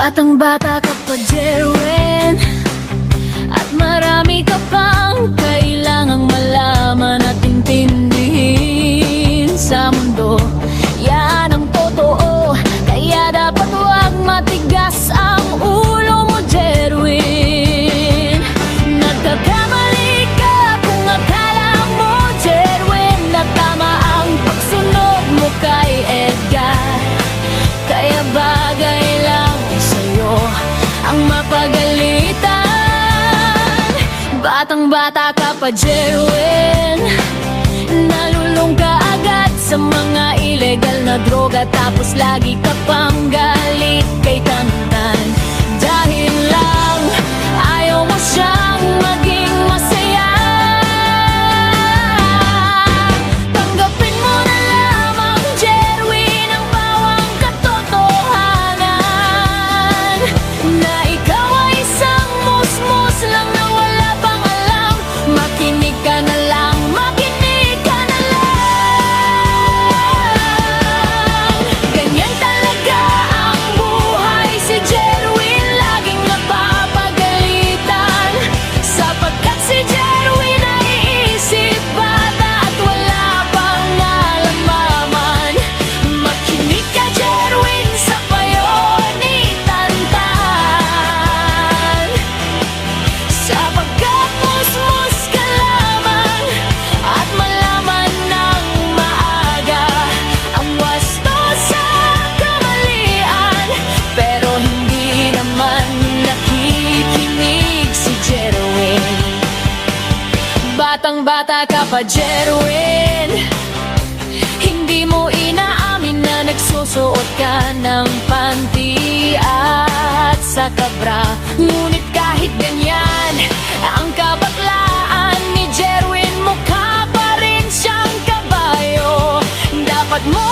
Batang bata ka pa, Jerwin, at marami ka pang kailangang malaman at intindihin sa mundo. Yan ang totoo, kaya dapat huwag matigas ang ulo mo, Jerwin. Nagkakamali ka kung akala mo, Jerwin, na tama ang pagsunod mo kay Edgar. Kaya bagay lang sa'yo ang mapagalitan. Batang bata ka pa, Jerwin, nalulung ka agad sa mga ilegal na droga, tapos lagi ka pang galit kay Tantan. Dahil lang ayaw mo siyang maging masaya. Tanggapin mo na lamang, Jerwin, ang bawang katotohanan, na ikaw ay isang musmus lang na wala pang alam. Makinig ka na lang, makinig ka na lang. Ganyan talaga ang buhay, si Jerwin laging napapagalitan, sapagkat si Jerwin ay isip bata at wala pang nalalaman. Makinig ka, Jerwin, sa payo ni Tantan, sapagkat musmus ka lamang at malaman ng maaga ang wasto sa kamalian. Pero hindi naman nakikinig si Jerwin. Batang bata ka pa, Jerwin, hindi mo inaamin na nagsusuot ka ng panty at sa kabra. Ngunit kahit ganyan, ang kabaklaan ni Jerwin, mukha pa rin siyang kabayo. Dapat mo